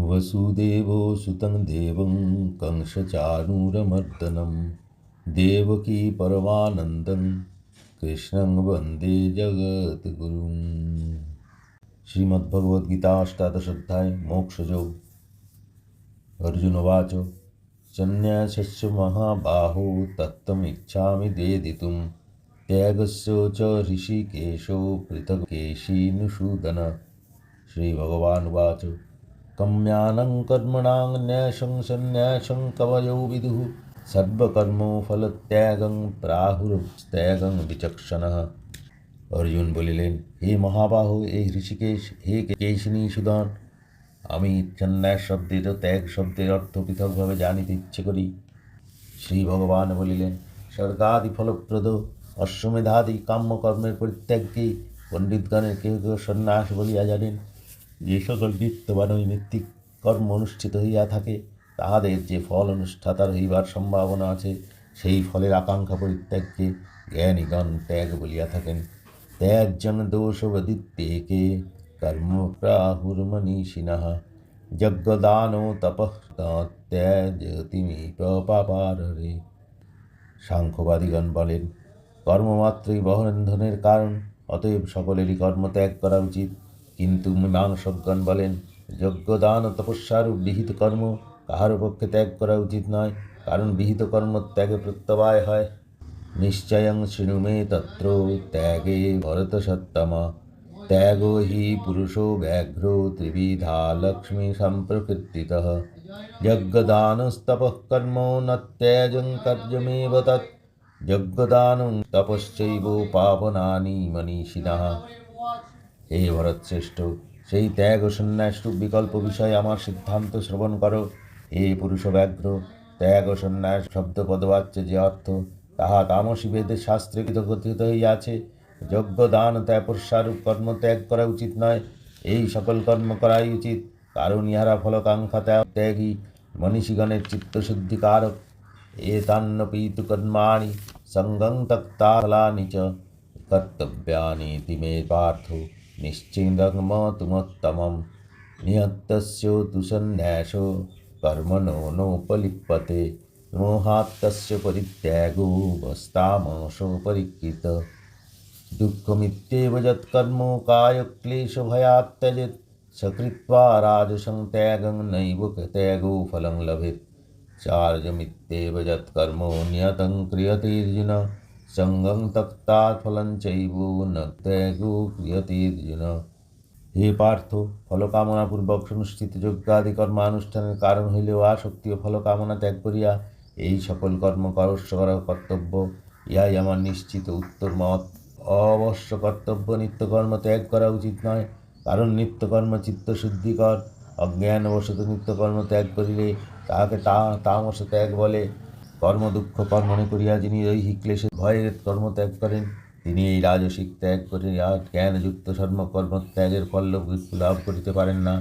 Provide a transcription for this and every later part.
वसुदेवो सुतं देवं कंसचाणूरमर्दनं देवकी परमानन्दं कृष्णं वन्दे जगद्गुरुं। श्रीमद्भगवद्गीता अष्टादशोऽध्याय मोक्षयोग। अर्जुनोवाच सन्न्यासस्य महाबाहो तत्त्वमिच्छामि वेदितुं त्यागस्य च ऋषिकेशो पृथक् केशिनिषूदन। श्रीभगवानुवाच कम्यानं कर्मणां न्यासं सन्न्यासं कवयो विदुः सर्वकर्मफलत्यागं प्राहुस्त्यागं विचक्षणः। अर्जुन বলিলেন, হে মহাবাহু, হে ঋষিকেশ, হে কেশিনী সুদন, আমি সন্ন্যাস শব্দের ও ত্যাগ শব্দের অর্থ পৃথকভাবে জানিতে ইচ্ছে করি। শ্রী ভগবান বলিলেন, স্বর্গাদি ফলপ্রদ অশ্বমেধাদি কাম্যকর্মের পরিত্যাগকেই পণ্ডিতগণের কেউ কেউ সন্ন্যাস বলিয়া জানেন। যে সকল নিত্যবান নৈমিত্তিক কর্ম অনুষ্ঠিত হইয়া থাকে তাহাদের যে ফল অনুষ্ঠাতার হইবার সম্ভাবনা আছে সেই ফলের আকাঙ্ক্ষা পরিত্যাগকে জ্ঞানীগণ ত্যাগ বলিয়া থাকেন। ত্যাজ্জন দোষবদিত্যেকে কর্ম প্রাহুর্মনীষিণঃ যজ্ঞদানো তপঃ ত্যাজতিমিহ পাপাররে। সাংখ্যবাদীগণ বলেন, কর্মমাত্রই বন্ধনের কারণ, অতএব সকলেরই কর্ম ত্যাগ করা উচিত। কিন্তু মীমাংসকগণ বলেন, যজ্ঞদান ও তপস্যারূপ বিহিত কর্ম কাহারও পক্ষে ত্যাগ করা উচিত নয়, কারণ বিহিত কর্ম ত্যাগে প্রত্যবায় হয়। নিশ্চয়ং শৃণু মে তত্র ত্যাগে ভরতসত্তমা ত্যাগো হি পুরুষো ব্যাঘ্রো ত্রিবিধা লক্ষ্মী সম্প্রকৃতিতঃ যজ্ঞদানস্তপঃ কর্ম ন ত্যাজং কার্যমেব তৎ যজ্ঞদানং তপশ্চৈব পাবনানি মনীষিণঃ। হে ভরতশ্রেষ্ঠ, সেই ত্যাগ ও সন্ন্যাসরূপ বিকল্প বিষয়ে আমার সিদ্ধান্ত শ্রবণ করো। হে পুরুষ ব্যাঘ্র, ত্যাগ ও সন্ন্যাস শব্দ পদবাচ্য যে অর্থ তাহা তামসী বেদের শাস্ত্রে কথিত হইয়াছে। যজ্ঞ দান তপস্যারূপ কর্ম ত্যাগ করা উচিত নয়, এই সকল কর্ম করাই উচিত, কারণ ইহারা ফলকাঙ্ক্ষা ত্যাগী মনীষীগণের চিত্তশুদ্ধিকারক। এতান্নপি তু কর্মাণি সঙ্গং ত্যক্তা ফলানি চ কর্তব্যানীতি মে পার্থ নিশ্চিন্দমতুমোত্তমম নিহত্যস্য তু সন্ন্যাসো কর্মণো নোপলিপ্যতে মোহাত্তস্য পরিত্যাগো বস্তামসো পরিকৃত দুঃখমিত্যেব যৎকর্ম কায়ক্লেশভয়াৎ ত্যজেৎ সকৃত্বা রাজসং ত্যাগং নৈব ত্যাগো ফলং লভেৎ চার্যমিত্যেব যৎকর্ম নিয়तं ক্রিয়তে অর্জুন সঙ্গং ত্যক্তা ফলং চৈব ন ত্যাগো ক্রিয়তে অর্জুন। হে পার্থ, ফলকামনাপূর্বক অনুষ্ঠিত যজ্ঞাদি কর্মানুষ্ঠানের কারণ হইলেও আসক্তি ও ফলকামনা ত্যাগ করিয়া এই সকল কর্ম করস্য করা কর্তব্য, ইহাই আমার নিশ্চিত উত্তর মত। অবশ্য কর্তব্য নিত্যকর্ম ত্যাগ করা উচিত নয়, কারণ নিত্যকর্ম চিত্তশুদ্ধিকর। অজ্ঞানবশত নিত্যকর্ম ত্যাগ করিলে তাহাকে তামস ত্যাগ বলে। কর্ম দুঃখ কর্মণে করিয়া যিনি দৈহিক ক্লেশে ভয়ের কর্মত্যাগ করেন তিনি এই রাজসিক ত্যাগ করিয়া জ্ঞানযুক্ত সর্বকর্ম ত্যাগের ফল লাভ করিতে পারেন না।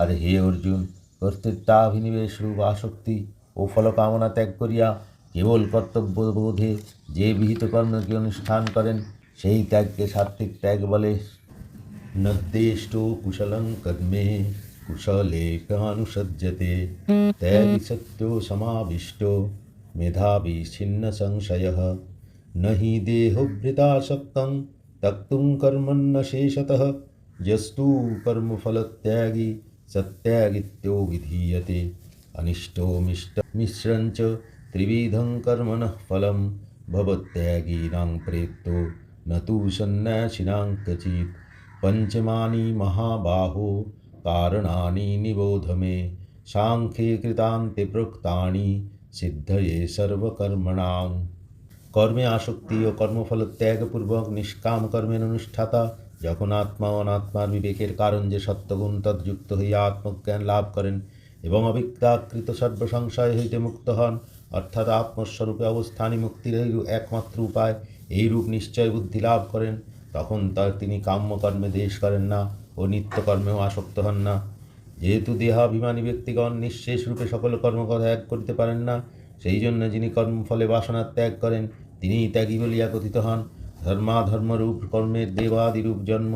আর হে অর্জুন, কর্তৃত্বাভিনিবেশরূপ আসক্তি ও ফলকামনা ত্যাগ করিয়া কেবল কর্তব্যবোধে যে বিহিত কর্মকে অনুষ্ঠান করেন সেই ত্যাগকে সাত্ত্বিক ত্যাগ বলে। নদ্দেষ্টু কুশলং কর্মে কুশলে কানুসজ্জতে ত্যাগী সত্yo সমাবিষ্ট মেধাবী ছিন্ন সংশয়ঃ नहि देहोभृतासक्तं त्यक्तुं कर्मण्न शेषतः यस्तु कर्मफलत्यागी सत्यागित्यो विधीयते अनिष्टोमिष्टमिश्रञ्च त्रिविधं कर्मणः फलं भवत्यागिनां प्रेतो न तु सन्न्यासिनां क्वचित् पञ्चमानि महाबाहो कारणानि निबोध मे साङ्ख्ये कृतान्ते प्रोक्तानि सिद्धये सर्वकर्मणां। কর্মে আসক্তি ও কর্মফল ত্যাগপূর্বক নিষ্কাম কর্মের অনুষ্ঠাতা যখন আত্মা ও অনাত্মার বিবেকের কারণ যে সত্যগুণ তদ্যুক্ত হইয়া আত্মজ্ঞান লাভ করেন এবং অবিদ্যাকৃত সর্বসংশয় হইতে মুক্ত হন, অর্থাৎ আত্মস্বরূপে অবস্থানই মুক্তির একমাত্র উপায়, এই রূপ নিশ্চয় বুদ্ধি লাভ করেন, তখন তিনি কাম্যকর্মে দেশ করেন না ও নিত্যকর্মেও আসক্ত হন না। যেহেতু দেহাভিমানী ব্যক্তিগণ নিঃশেষ রূপে সকল কর্ম ত্যাগ করিতে পারেন না, সেই জন্য যিনি কর্মফলে বাসনা ত্যাগ করেন তিনিই ত্যাগী বলিয়া কথিত হন। ধর্মাধর্মরূপ কর্মের দেবাদিরূপ জন্ম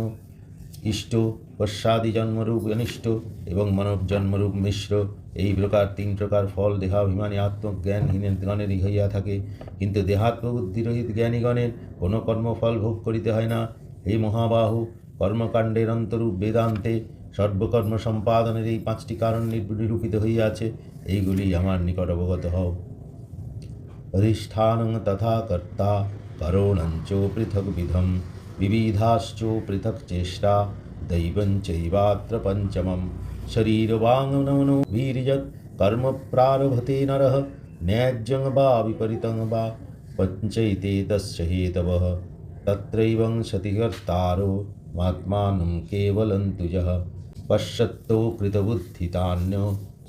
ইষ্ট, পশ্চাদি জন্মরূপ অনিষ্ট এবং মানব জন্মরূপ মিশ্র, এই প্রকার তিন প্রকার ফল দেহাভিমানী আত্মজ্ঞানহীনগণেরই হইয়া থাকে। কিন্তু দেহাত্মবুদ্ধিরহিত জ্ঞানীগণের কোনো কর্মফল ভোগ করিতে হয় না। হে মহাবাহু, কর্মকাণ্ডের অন্তরূপ বেদান্তে সর্বকর্ম সম্পাদনের এই পাঁচটি কারণ নিরূপিত হইয়াছে, এইগুলি আমার নিকট অবগত হও। অধিষ্ঠানং তথা কর্তা করণঞ্চ পৃথগ্বিধম বিবিধাশ্চ পৃথক চেষ্টা দৈবং চৈবাত্র পঞ্চমম। শরীরবাङ्मनो वीर्यत् कर्म प्रारभते नरः न्याय्यं वा विपरीतं वा पञ्चैते तस्य हेतवः तत्रैवं सति कर्तारो मात्मानं केवलं तुजः पश्यतो कृतबुद्धितान्यो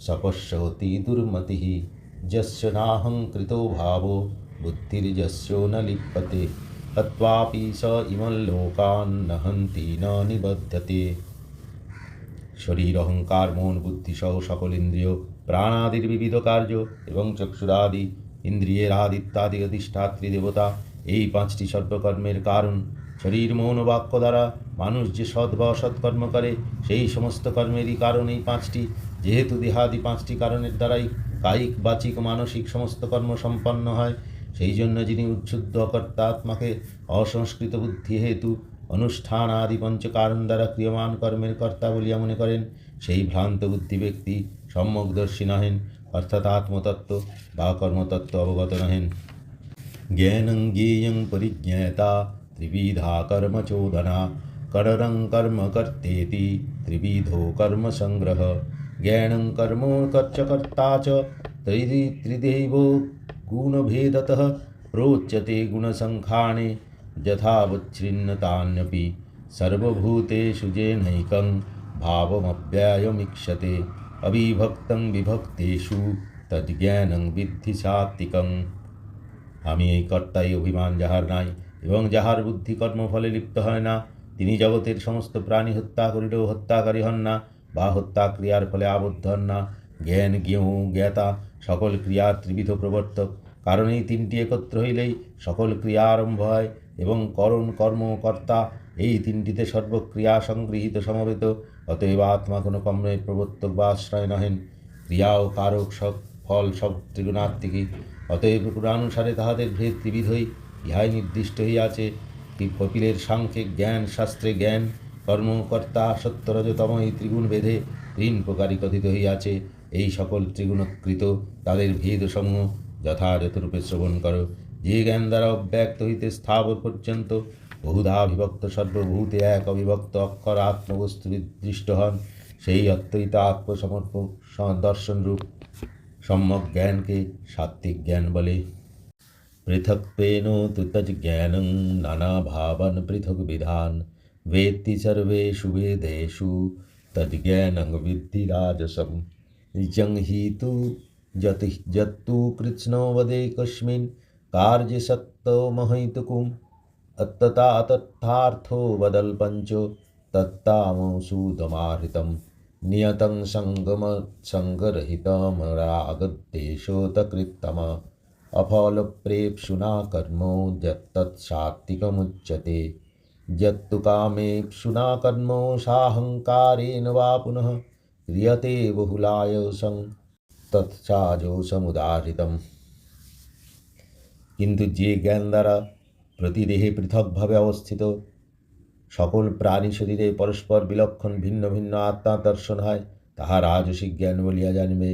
सपश्यति दुर्मतिः यस्य नाहङ्कृतो भावो बुद्धिर्यस्यो न लिप्यते तत्त्वापि स इमं लोकान् न हन्ति न निबध्यते। শরীর, অহংকার, মন, বুদ্ধি সহ সকল ইন্দ্রিয়, প্রাণাদির বিবিধ কার্য এবং চক্ষুরাদি ইন্দ্রিয়ের আদিত্যাদি অধিষ্ঠাত্রী দেবতা, এই পাঁচটি সর্বকর্মের কারণ। শরীর, মন ও বাক্য দ্বারা মানুষ যে সৎ বা অসৎ কর্ম করে, সেই সমস্ত কর্মেরই কারণ এই পাঁচটি। যেহেতু দেহাদি পাঁচটি কারণের দ্বারাই কায়িক, বাচিক ও মানসিক সমস্ত কর্ম সম্পন্ন হয়, সেই জন্য যিনি উচ্ছুদ্ধ অকর্তা আত্মাকে অসংস্কৃত বুদ্ধি হেতু অনুষ্ঠান আদি পঞ্চকারণ দ্বারা ক্রিয়মান কর্মের কর্তা বলিয়া মনে করেন, সেই ভ্রান্ত বুদ্ধি ব্যক্তি সম্যকদর্শী নহেন, অর্থাৎ আত্মতত্ত্ব বা কর্মতত্ত্ব অবগত নহেন। জ্ঞানং জ্ঞেয়ং পরিজ্ঞাতা ত্রিবিধা কর্মচোদনা করণং কর্ম কর্তেতি ত্রিবিধো কর্ম সংগ্রহ। জ্ঞানং কর্ম চ কর্তা চ ত্রিদেব গুণভেদতঃ प्रोच्यते गुणसङ्खाणे यथावच्छिन्नतान्यपि सर्वभूतेषु जेनैकं भावमव्ययमीक्षते अविभक्तं विभक्तेषु तज्ज्ञानं विद्धि सात्विकं। আমি এই কর্তাই অভিমান যাহার নাই এবং যাহার বুদ্ধি কর্মফলে লিপ্ত হয় না, তিনি জগতের সমস্ত প্রাণী হত্যা করিলেও হত্যাকারী হন না বা হত্যা ক্রিয়ার ফলে আবদ্ধ হন না। জ্ঞান, জ্ঞেয়, জ্ঞাতা সকল ক্রিয়ার ত্রিবিধ প্রবর্তক, কারণ এই তিনটি একত্র হইলেই সকল ক্রিয়া আরম্ভ হয় এবং করণ, কর্ম, কর্তা এই তিনটিতে সর্বক্রিয়া সংগৃহীত সমবেত। অতএব আত্মা কোনো কর্মের প্রবর্তক বা আশ্রয় নহেন। ক্রিয়া ও কারক সব ফল সব ত্রিগুণাত্মিকই, অতএব পুরানুসারে তাহাদের ভেদ ত্রিবিধই ইহাই নির্দিষ্ট হইয়াছে। কপিলের সাংখ্যিক জ্ঞান শাস্ত্রে জ্ঞান, কর্ম, কর্তা, সত্য, রজতম এই ত্রিগুণ ভেদে তিন প্রকারই কথিত হইয়াছে। এই সকল ত্রিগুণকৃত তাদের ভেদসমূহ যথাযথরূপে শ্রবণ করো। যে জ্ঞান দ্বারা অব্যক্ত হইতে স্থাবর পর্যন্ত বহুধা বিভক্ত সর্বভূতে এক অবিভক্ত অক্ষর আত্মবস্তু নির্দিষ্ট হন, সেই অদ্বৈত আত্মসমর্পক দর্শনরূপ সম্যক জ্ঞানকে সাত্ত্বিক জ্ঞান বলে। পৃথক্ত্বেন তু তজ্জ্ঞানং নানাভাবান পৃথগ্বিধান वेत्ति सर्वेषु वेदेषु तज्ज्ञानं विद्धि राजसं। यं हि तु यत्तु कृत्स्नो वदेकस्मिन् कार्ये सत्त्वमहैतुकम् अत्तता तथार्थो वदल्पञ्चो तत्तामसुदमाहृतं नियतं सङ्गरहितमरागद्वेषोतकृत्तम अफलप्रेप्सुना कर्मो यत्तत्सात्विकमुच्यते। यत्तु कामेप्सुना कर्मो साहंकारेण वा पुनः क्रियते बहुलायसं तत्साजोसमुदाहृतम्। কিন্তু যে জ্ঞান দ্বারা প্রতিদেহে পৃথকভাবে অবস্থিত সকল প্রাণী শরীরে পরস্পর বিলক্ষণ ভিন্ন ভিন্ন আত্মা দর্শন হয়, তাহা রাজসিক জ্ঞান বলিয়া জানিবে।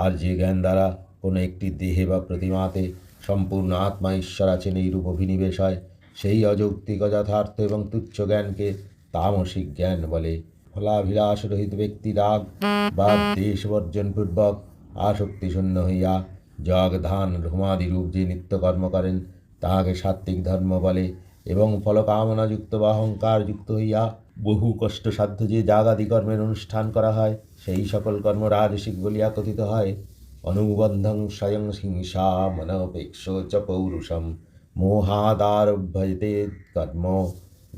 আর যে জ্ঞান দ্বারা কোনো একটি দেহে বা প্রতিমাতে সম্পূর্ণ আত্মা ঈশ্বর আছেন এইরূপ অভিনিবেশ হয়, সেই অযৌক্তিক, অযথার্থ এবং তুচ্ছ জ্ঞানকে তামসিক জ্ঞান বলে। ফলাভিলাষ রহিত ব্যক্তি রাগ বা দ্বেষ বর্জনপূর্বক আসক্তিশূন্য হইয়া যজ্ঞ, ধান, হোমাদিরূপ যে নিত্যকর্ম করেন, তাহাকে সাত্ত্বিক ধর্ম বলে। এবং ফলকামনাযুক্ত বা অহংকারযুক্ত হইয়া বহু কষ্টসাধ্য যে যাগাদি কর্মের অনুষ্ঠান করা হয়, সেই সকল কর্ম রাজসিক বলিয়া কথিত হয়। অনুবন্ধং স্বয়ং হিংসা মনপেক্ষ চ পৌরুষম মোহাদারভ্যতে কর্ম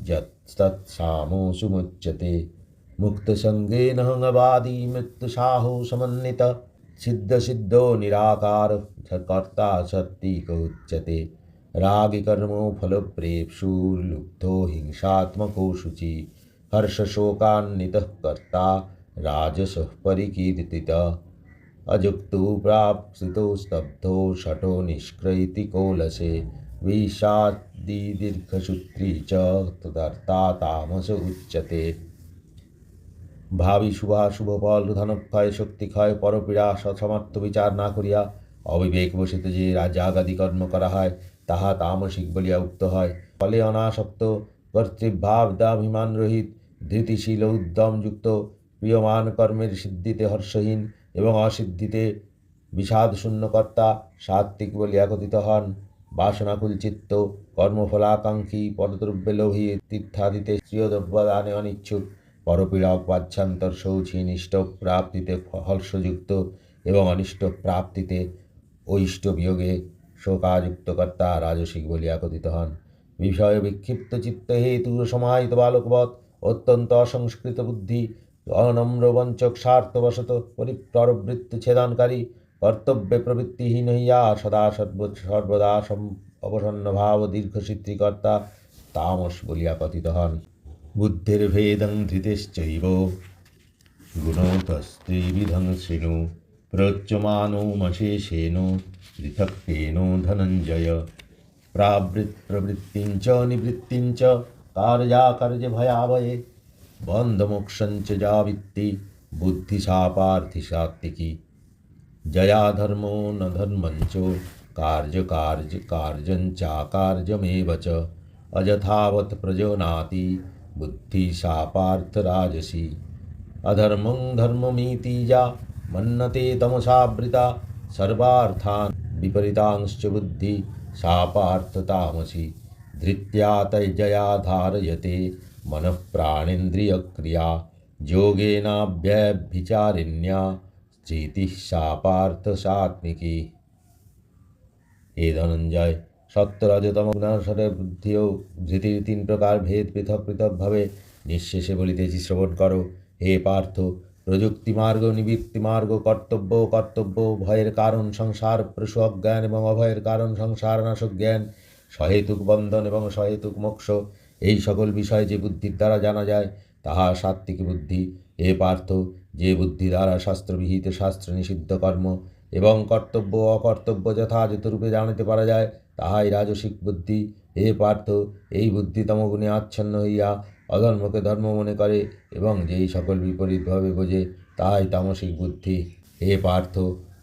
যৎসামোসুমুচ্যতে। মুক্তসঙ্গেন হংবাদী মৃত্যুসাহো সমন্বিত সিদ্ধ নিরাকার কর্তা সাত্ত্বিক উচ্যতে। রাগী কর্ম ফলপ্রেপ্সু লুব্ধো হিংসাত্মকো শুচি हर्षशोकान्वितः कर्ता राजसः परिकीर्तितः अजुक्तो प्राप्सितो स्तब्धो शठो निष्क्रैति कोलसे विषादी दीर्घसूत्री च तदर्था तामस उच्यते। ভাবি শুভাশুভ ফল ধনক্ষয় শক্তিক্ষয় পরপীড়া সমর্থ বিচার না করিয়া অবিবেক বসিতে যে রাজাগাদি কর্ম করা হয় তাহা তামসিক বলিয়া উক্ত হয়। ফলে অনাসক্ত কর্তৃভাব দাভিমান রহিত ধৃতিশীল উদ্যমযুক্ত প্রিয়মান কর্মের সিদ্ধিতে হর্ষহীন এবং অসিদ্ধিতে বিষাদশূন্য কর্তা সাত্ত্বিক বলিয়া কথিত হন। বাসনাকুল চিত্ত কর্মফলাকাঙ্ক্ষী পরদ্রব্যে লোভী তীর্থাদিতে শ্রিয়দ্রব্যদানে অনিচ্ছুক পরপীড়ক বাচ্ছান্তর শৌচী নিষ্ঠ প্রাপ্তিতে হর্ষযুক্ত এবং অনিষ্ট প্রাপ্তিতে ঐষ্ট বিয়োগে শোকাযুক্ত কর্তা রাজসিক বলিয়া কথিত হন। বিষয় বিক্ষিপ্ত চিত্ত হেতু সমাহিত বালকবৎ অত্যন্ত অসংস্কৃত বুদ্ধি অনম্র বঞ্চক স্বার্থবশত পরিপ্রবৃত্তি ছেদনকারী কর্তব্যে প্রবৃত্তিহীন হইয়া সদা সর্বদা অবসন্নভাব দীর্ঘসূত্রীকর্তা তামস বলিয়া কথিত হন। বুদ্ধির্ভেদং ধৃতিশ্চৈব গুণতস্ত্রিবিধং শৃণু প্রচ্যমানোমশেষেণ পৃথক্তেন ধনঞ্জয় প্রবৃত্তিং চ নিবৃত্তিং চ কার্যাকার্য ভয়াবহে বন্ধমোক্ষং চ যাবিত্তি বুদ্ধি সা পার্থি সাত্ত্বিকি জয়া ধর্মো ন ধর্মং চ কার্যং চাকার্যমেব চ अजथावत् प्रजोनाति बुद्धि सा पार्थ राजसी अधर्मं धर्ममीति या मन्नते तमसावृता सर्वार्थान् विपरीतांश्च बुद्धि सा पार्थ तामसी धृत्या तैजया धारयते मनः प्राणेन्द्रियक्रिया योगेनाव्यभिचारिण्या स्थितिः सा पार्थ सात्मिकी। हे धनंजय सत्य रजतम गुणानुसारे बुद्धि ও ধৃতির তিন প্রকার ভেদ পৃথক পৃথকভাবে নিঃশেষে বলিতেছি শ্রবণ করো। হে পার্থ, প্রযুক্তি মার্গ নিবৃত্তি মার্গ কর্তব্য ভয়ের কারণ সংসার প্রসূ অজ্ঞান এবং অভয়ের কারণ সংসার নাশক জ্ঞান সহেতুক বন্ধন এবং সহেতুক মোক্ষ এই সকল বিষয় যে বুদ্ধির দ্বারা জানা যায় তাহা সাত্ত্বিক বুদ্ধি। হে পার্থ, যে বুদ্ধি দ্বারা শাস্ত্রবিহিত শাস্ত্র নিষিদ্ধ কর্ম এবং কর্তব্য অকর্তব্য যথাযথ রূপে জানিতে পারা যায় তাহাই রাজসিক বুদ্ধি। হে পার্থ, এই বুদ্ধি তমগুণে আচ্ছন্ন হইয়া অধর্মকে ধর্ম মনে করে এবং যেই সকল বিপরীতভাবে বোঝে তাহাই তামসিক বুদ্ধি। হে পার্থ,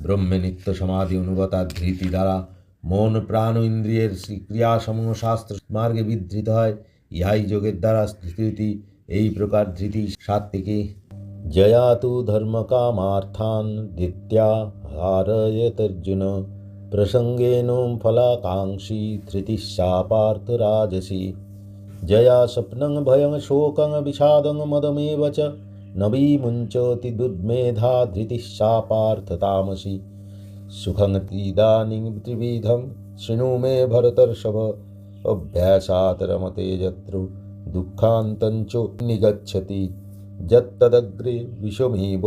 ব্রহ্মে নিত্য সমাধি অনুগতা ধৃতি দ্বারা মন প্রাণ ও ইন্দ্রিয়ের ক্রিয়াসমূহ শাস্ত্র মার্গে বিধৃত হয়, ইহাই যোগের দ্বারা ধৃতি। এই প্রকার ধৃতি সাত্ত্বিকী। জয়া তু ধর্মকামার্থান ধৃত্যা হারয়ত্যর্জুন प्रसंगेन फलाकांक्षी धृतिः सा पार्थ राजसी जया स्वप्नं भयं शोकं विषादं मदमेव च न विमुञ्चति दुर्मेधा धृतिः सा पार्थ तामसी सुखं त्रिदानीं त्रिविधं शृणु मे भरतर्षभ अभ्यासात् रमते यत्र दुःखान्तं च निगच्छति यत्तदग्रे विषमेव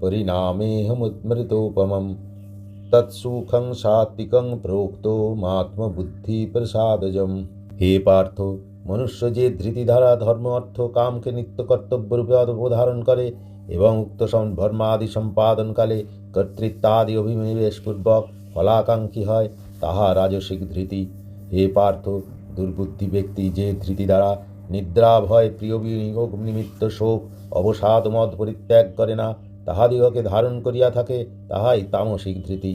परिणामेऽहमुत्मृतोपमम् तत्सुखं सात्विकं प्रोक्तो मात्मबुद्धि प्रसादजम। हे पार्थ, मनुष्य जे धृति द्वारा धर्म अर्थ काम के नित्य कर्तव्य रूपे अवधारण करे एवं उक्त धर्मादि सम्पादनकाले कर्तृत्वादि अभिनिवेशपूर्वक फलाकांक्षी है ताहा राजसिक धृति। हे पार्थ, दुर्बुद्धि व्यक्ति जे धृति द्वारा निद्रा भय प्रिय विनियोग निमित्त शोक अवसाद मद परित्याग करे ना তাহাদিগকে ধারণ করিয়া থাকে তাহাই তামসিক ধৃতি।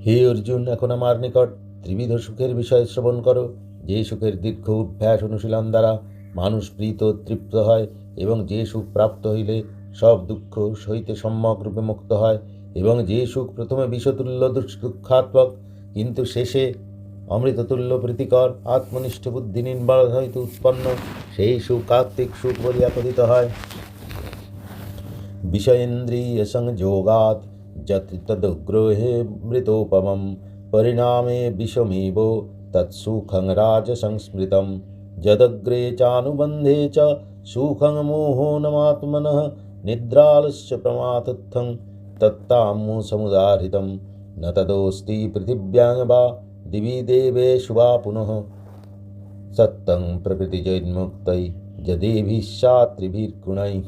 হে অর্জুন, এখন আমার নিকট ত্রিবিধ সুখের বিষয় শ্রবণ করো। যে সুখের দীর্ঘ অভ্যাস অনুশীলন দ্বারা মানুষ প্রীত তৃপ্ত হয় এবং যে সুখ প্রাপ্ত হইলে সব দুঃখ সহিতে সম্যক রূপে মুক্ত হয় এবং যে সুখ প্রথমে বিষতুল্য দুঃখাত্মক কিন্তু শেষে অমৃততুল্য প্রীতিকর আত্মনিষ্ঠ বুদ্ধি নির্বাণ হইতে উৎপন্ন সেই সুখ কার্তিক সুখ বলিয়া কথিত হয়। विषयेन्द्रिय संयोगात् तदुग्रोहे मृतोपमं परिणामे विषमेव तत्सुखं राजसंस्मृतं यदग्रे चानुबन्धे च सुखं मोहोनमात्मनः निद्रालस्य प्रमाथत्थं तत्तामो समुदाहृतं न तदोऽस्ति पृथिव्यां वा दिवि देवेषु वा पुनः सत्तं प्रकृतिजन्मुक्तै যদেভিঃসাত্রিভির্গুণৈঃ।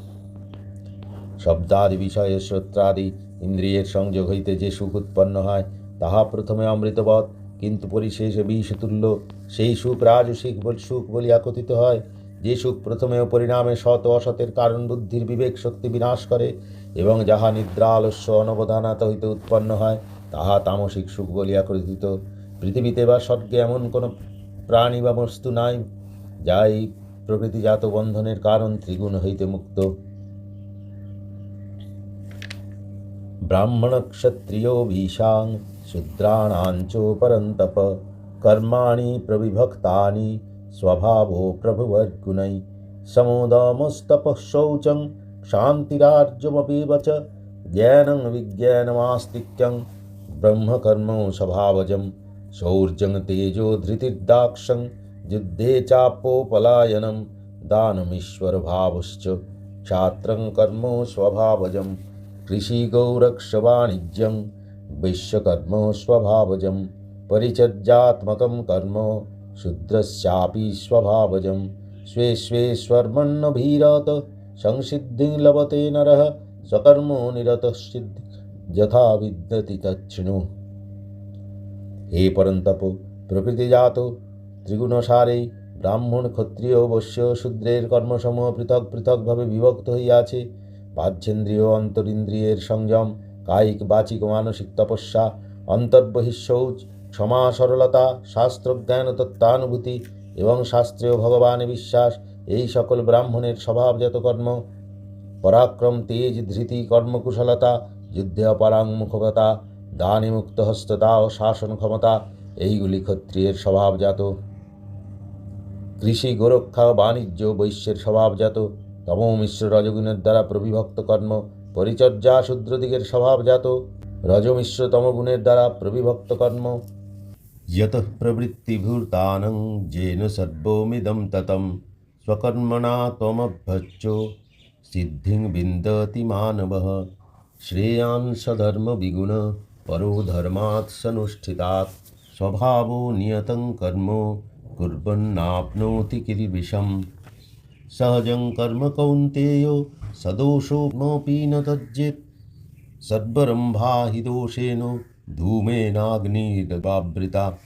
শব্দাদি বিষয় শ্রোত্রাদি ইন্দ্রিয়ের সংযোগ হইতে যে সুখ উৎপন্ন হয় তাহা প্রথমে অমৃতবৎ, কিন্তু পরিশেষে বিষতুল্য। সেই সুখ রাজসিক সুখ বলিয়া কথিত হয়। যে সুখ প্রথমে ও পরিণামে সৎ ও অসতের কারণ বুদ্ধির বিবেক শক্তি বিনাশ করে এবং যাহা নিদ্রা আলস্য অনবধানতা হইতে উৎপন্ন হয় তাহা তামসিক সুখ বলিয়া কথিত। পৃথিবীতে বা স্বর্গে এমন কোনো প্রাণী বা বস্তু নাই যা এই প্রকৃতিজাত বন্ধনের কারণ ত্রিগুণ হইতে মুক্ত। ব্রাহ্মণ ক্ষত্রিয় ভীষাং শূদ্রাণাঞ্চ পরন্তপ কর্মাণি প্রবিভক্তানি স্বভাবো প্রভুবর্গুণৈ। সমোদমস্তপঃ শৌচং শান্তিরার্জমপেব চ জ্ঞানং বিজ্ঞানমাস্তিক্যং ব্রহ্মকর্ম স্বভাবজম। শৌর্যং তেজো ধৃতির্দাক্ষং যুদ্ধে চাপোপলায়নম দানমীশ্বর ভাবশ্চ क्षात्रं कर्म स्वभावजं। कृषि गौरक्ष वाणिज्यं विश्वकर्म स्वभावजं। परिचर्यात्मकं कर्म शूद्रस्यापि स्वभावजं। स्वे स्वे स्वकर्मण्यभिरत संसिद्धिं लभते नरः स्वकर्मो निरतः सिद्धि यथा विद्यति तच्छृणु। हे परन्तप, प्रकृतिजात ত্রিগুণসারে ব্রাহ্মণ ক্ষত্রিয় বৈশ্য শূদ্রের কর্মসমূহ পৃথক পৃথকভাবে বিভক্ত হইয়াছে। বাহ্যেন্দ্রিয় অন্তরিন্দ্রিয়ের সংযম, কায়িক বাচিক ও মানসিক তপস্যা, অন্তর্বহিঃশৌচ, ক্ষমা সরলতা, শাস্ত্রজ্ঞান তত্ত্বানুভূতি এবং শাস্ত্রীয় ভগবানে বিশ্বাস, এই সকল ব্রাহ্মণের স্বভাবজাত কর্ম। পরাক্রম, তেজ, ধৃতি, কর্মকুশলতা, যুদ্ধে অপরাঙ্মুখতা, দানে মুক্তহস্ততা ও শাসন ক্ষমতা, এইগুলি ক্ষত্রিয়ের স্বভাবজাত। কৃষি গোরক্ষা বাণিজ্য বৈশ্যের স্বভাবজাত। তম মিশ্র রজগুণের দ্বারা প্রবিভক্ত কর্ম পরিচর্যা শূদ্রদিগের স্বভাবজাত। রজমিশ্র তমগুণের দ্বারা প্রবিভক্ত কর্ম यतः प्रवृत्तिभूतानं येन सर्वमिदं ततं स्वकर्मणा त्वमभ्यच्यो सिद्धिं विन्दति मानवः। श्रेयान् सधर्मविगुण परो धर्मात् सनुष्ठितात् स्वभावो नियतं कर्म कुर्वन्नाप्नोति किल्बिषम्। सहजं कर्म कौन्तेय सदोषोऽपि न तज्जेत् सद्वरम्भा हि दोषेण धूमेनाग्निर्वावृता।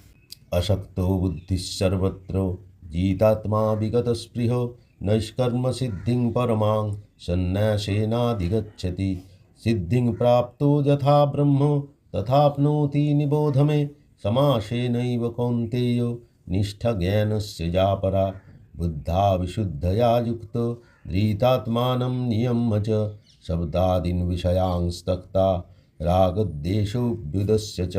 अशक्तो बुद्धिः सर्वत्र जितात्मा विगतस्पृहो नैष्कर्मसिद्धिं परमां सन्न्यासेनाधिगच्छति। सिद्धिं प्राप्तो यथा ब्रह्म तथाप्नोति निबोध मे। समासेनैव कौन्तेय निष्ठज्ञानस्य या परा बुद्धा विशुद्धया युक्तो धृतात्मानं नियम्य च शब्दादीन् विषयांस्तक्ता রাগদ্বেষোভ্যুদস্য চ।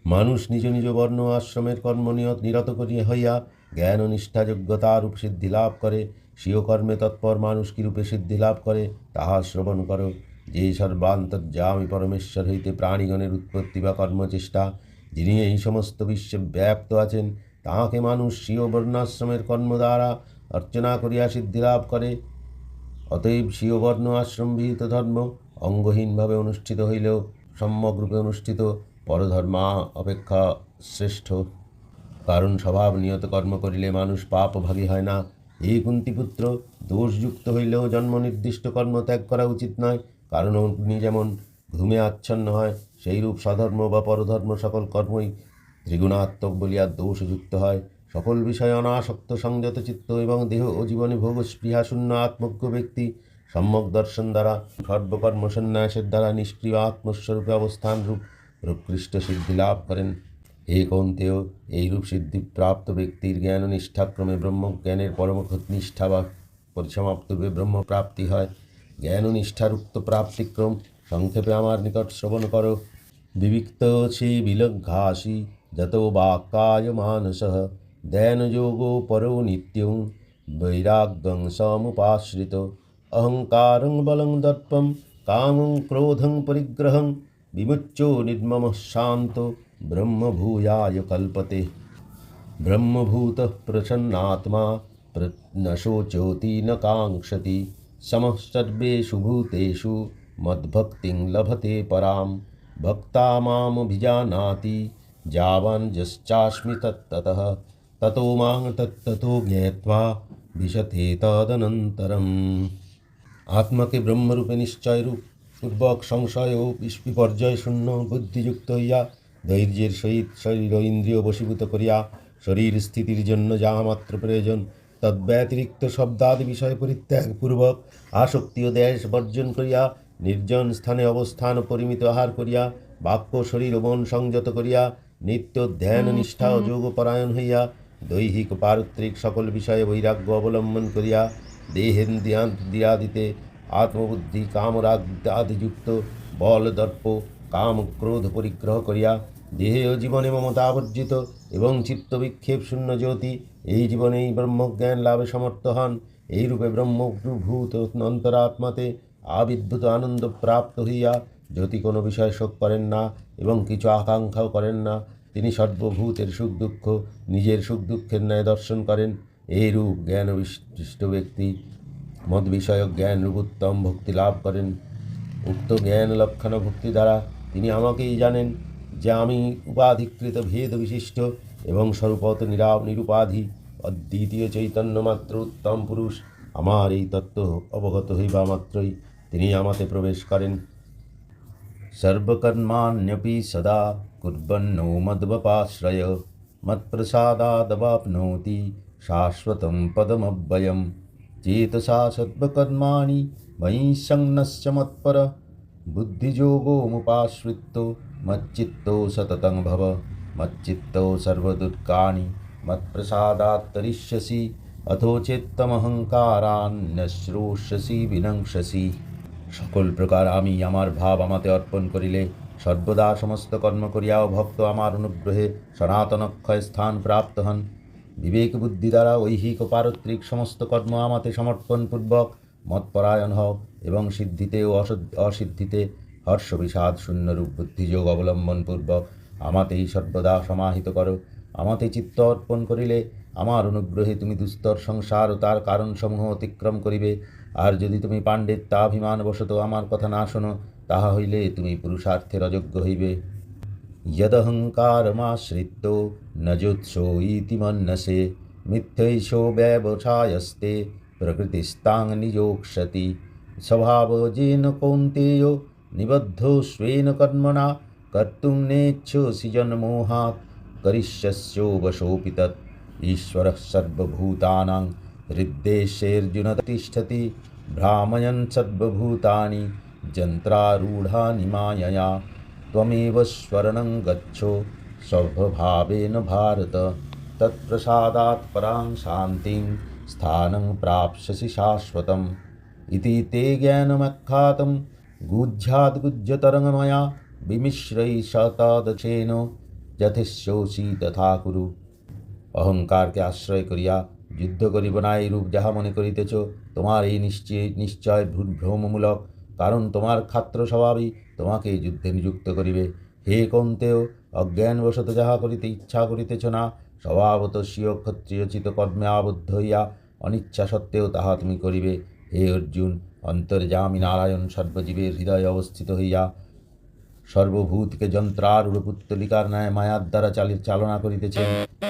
মানুষ নিজ নিজ বর্ণ আশ্রমের কর্ম নিরত করিয়া হইয়া জ্ঞান ও নিষ্ঠা যোগ্যতারূপ সিদ্ধি লাভ করে। স্বীয় কর্মে তৎপর মানুষ কিরূপে সিদ্ধি লাভ করে তাহা শ্রবণ কর। যে সর্বান্তর্যামী পরমেশ্বর হইতে প্রাণীগণের উৎপত্তি বা কর্মচেষ্টা, যিনি এই সমস্ত বিশ্বে ব্যাপ্ত আছেন, তাহাকে মানুষ স্বীয় বর্ণাশ্রমের কর্ম দ্বারা অর্চনা করিয়া সিদ্ধি লাভ করে। অতএব স্বীয় বর্ণ আশ্রমবিহিত ধর্ম অঙ্গহীনভাবে অনুষ্ঠিত হইলেও সম্যগ্রূপে অনুষ্ঠিত পরধর্মা অপেক্ষা শ্রেষ্ঠ। কারণ স্বভাব নিয়ত কর্ম করিলে মানুষ পাপভাগী হয় না। এই কুন্তিপুত্র, দোষযুক্ত হইলেও জন্ম নির্দিষ্ট কর্ম ত্যাগ করা উচিত নয়। কারণ অগ্নি যেমন ধূমে আচ্ছন্ন হয়, সেইরূপ স্বধর্ম বা পরধর্ম সকল কর্মই ত্রিগুণাত্মক বলিয়া দোষযুক্ত হয়। সকল বিষয়ে অনাসক্ত সংযত চিত্ত এবং দেহ ও জীবনে ভোগ স্পৃহাশূন্য আত্মজ্ঞ ব্যক্তি সম্যক দর্শন দ্বারা সর্বকর্ম সন্ন্যাসের দ্বারা নিষ্ক্রিয় আত্মস্বরূপে অবস্থান রূপ প্রকৃষ্ট সিদ্ধি লাভ করেন। হে কৌন্তেয়, এইরূপ সিদ্ধিপ্রাপ্ত ব্যক্তির জ্ঞান ও নিষ্ঠাক্রমে ব্রহ্মজ্ঞানের পরমনিষ্ঠা বা পরিসমাপ্ত রূপে ব্রহ্মপ্রাপ্তি হয়। জ্ঞান ও নিষ্ঠার উক্ত প্রাপ্তিক্রম সংক্ষেপে আমার নিকট শ্রবণ করো। বিবিক্ত সে বিলঘ্ঘাসি যতো বাক্কায় মানসঃ ধ্যানযোগো পরো নিত্যং বৈরাগ্যং সমুপাশ্রিত। অহংকারং বলং দর্পং কামং ক্রোধং পরিগ্রহং বিমুচ্চো নির্মমঃ শান্ত ব্রহ্মভূয়ায় কল্পতে। ব্রহ্মভূতঃ প্রসন্নাত্মা ন শোচতি ন কাঙ্ক্ষতি সমঃ সর্বেষু ভূতেষু মদ্ভক্তিং লভতে পরাম। ভক্তা মামভিজানাতি यावान् यश्चास्मि तत्ततः ततो मां तत्ततो ज्ञात्वा विशते तदनन्तरम्। आत्मा के ब्रह्मरूपे निश्चय रूप पूर्वक संशय ও বিপর্যয় শূন্য বুদ্ধিযুক্ত হইয়া ধৈর্যের সহিত শরীর ও ইন্দ্রিয় বশীভূত করিয়া শরীর স্থিতির জন্য যাহা মাত্র প্রয়োজন তদ্ব্যতিরিক্ত শব্দাদি বিষয় পরিত্যাগ পূর্বক আসক্তি ও দেশ বর্জন করিয়া নির্জন স্থানে অবস্থান ও পরিমিত আহার করিয়া বাক্য শরীর ও মন সংযত করিয়া নিত্য ধ্যান নিষ্ঠা ও যোগপরায়ণ হইয়া দৈহিক ও পারত্রিক সকল বিষয়ে বৈরাগ্য অবলম্বন করিয়া দেহেন্দ্রিয়াদিতে আত্মবুদ্ধি কামরাগ আদিযুক্ত বল দর্প কাম ক্রোধ পরিগ্রহ করিয়া দেহে ও জীবনে মমতাবর্জিত এবং চিত্তবিক্ষেপ শূন্য জ্যোতি এই জীবনেই ব্রহ্মজ্ঞান লাভে সমর্থ হন। এইরূপে ব্রহ্মভূত অন্তরাত্মাতে আবির্ভূত আনন্দ প্রাপ্ত হইয়া জ্যোতি কোনো বিষয় শোক করেন না এবং কিছু আকাঙ্ক্ষাও করেন না। তিনি সর্বভূতের সুখ দুঃখ নিজের সুখ দুঃখের ন্যায় দর্শন করেন। এই রূপ জ্ঞান বিশিষ্ট ব্যক্তি মদ বিষয়ক জ্ঞান রূপ উত্তম ভক্তি লাভ করেন। উক্ত জ্ঞান লক্ষণ ভক্তি দ্বারা তিনি আমাকেই জানেন যে আমি উপাধিকৃত ভেদ বিশিষ্ট এবং স্বরূপত নিরুপাধি অদ্বিতীয় চৈতন্য মাত্র উত্তম পুরুষ। আমার এই তত্ত্ব অবগত হইবা মাত্রই তিনি আমাতে প্রবেশ করেন। सर्वकर्माण्यपि सदा कुर्वन्नो मद्वपाश्रय मत्प्रसादादवाप्नोति शाश्वतं पदमव्ययम्। चेतसा सर्वकर्माणि मयि संन्यस्य मत्पर बुद्धियोगोमुपाश्रितो मच्चित्तो सततं भव। मच्चित्तो सर्वदुर्गाणि मत्प्रसादात् तरिष्यसि अथो चेत्तमहङ्कारान्यश्रोष्यसि विनङ्क्षसि। সকল প্রকার আমি আমার ভাব আমাতে অর্পণ করিলে সর্বদা সমস্ত কর্ম করিয়াও ভক্ত আমার অনুগ্রহে সনাতন অক্ষয় স্থান প্রাপ্ত হন। বিবেক বুদ্ধি দ্বারা ঐহিক ও পারত্রিক সমস্ত কর্ম আমাতে সমর্পণপূর্বক মৎপরায়ণ হও এবং সিদ্ধিতে ও অসিদ্ধিতে হর্ষ বিষাদ শূন্যরূপ বুদ্ধিযোগ অবলম্বনপূর্বক আমাতেই সর্বদা সমাহিত করো। আমাতে চিত্ত অর্পণ করিলে আমার অনুগ্রহে তুমি দুস্তর সংসার ও তার কারণসমূহ অতিক্রম করিবে। আর যদি তুমি পাণ্ডিত্যাভিমানবশত আমার কথা না শোনো তাহা হইলে তুমি পুরুষার্থের অযোগ্য হইবে। यदहङ्कारमाश्रित्य न जुत्सो इति मन्यसे मिथ्यैषो व्यवसायस्ते प्रकृतिस्तां नियोक्ष्यति। स्वभावजेन कौन्तेय निबद्धो स्वेन कर्मणा कर्तुं नेच्छसि जन्मोहात् करिष्यस्यो वशोऽपि तत्। ईश्वरः सर्वभूतानां हृद्देशेऽर्जुन तिष्ठति भ्रामयन् सर्वभूतानि यन्त्रारूढानि मायया। त्वमेव शरणं गच्छो स्वभावेन भारत तत्प्रसादात् परां शान्तिं स्थानं प्राप्स्यसि शाश्वतम्। इति ते ज्ञानमख्यातं गुह्याद्गुह्यतरङ्गमया विमिश्रैः शतादशेन যথেচ্ছোসি তথা কুরু। অহংকারকে আশ্রয় করিয়া যুদ্ধ করিব না এইরূপ যাহা মনে করিতেছ তোমার এই নিশ্চয় ভ্রমমূলক, কারণ তোমার ক্ষাত্র স্বভাবই তোমাকে যুদ্ধে নিযুক্ত করিবে। হে কৌন্তেয়, অজ্ঞানবশত যাহা করিতে ইচ্ছা করিতেছ না স্বভাবত স্বীয় ক্ষত্রিয়োচিত কর্মে আবদ্ধ হইয়া অনিচ্ছা সত্ত্বেও তাহা তুমি করিবে। হে অর্জুন, অন্তর্যামী নারায়ণ সর্বজীবের হৃদয়ে অবস্থিত হইয়া সর্বভূতকে যন্ত্রারূঢ় পুত্তলিকার ন্যায় মায়ার দ্বারা চালনা করিতেছেন।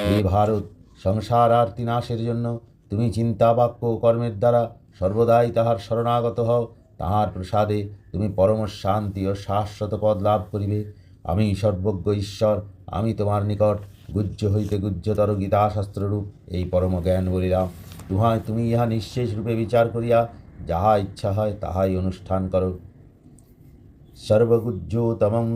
হে ভারত, সংসার আরতি নাশের জন্য তুমি চিন্তা বাক্য ও কর্মের দ্বারা সর্বদাই তাহার শরণাগত হও। তাহার প্রসাদে তুমি পরম শান্তি ও শাশ্বত পদ লাভ করিবে। আমি সর্বজ্ঞ ঈশ্বর, আমি তোমার নিকট গুহ্য হইতে গুহ্যতর গীতাশাস্ত্ররূপ এই পরম জ্ঞান বলিলাম। তুমি ইহা নিঃশেষ রূপে বিচার করিয়া যাহা ইচ্ছা হয় তাহাই অনুষ্ঠান করো। सर्वगुह्योत्तमं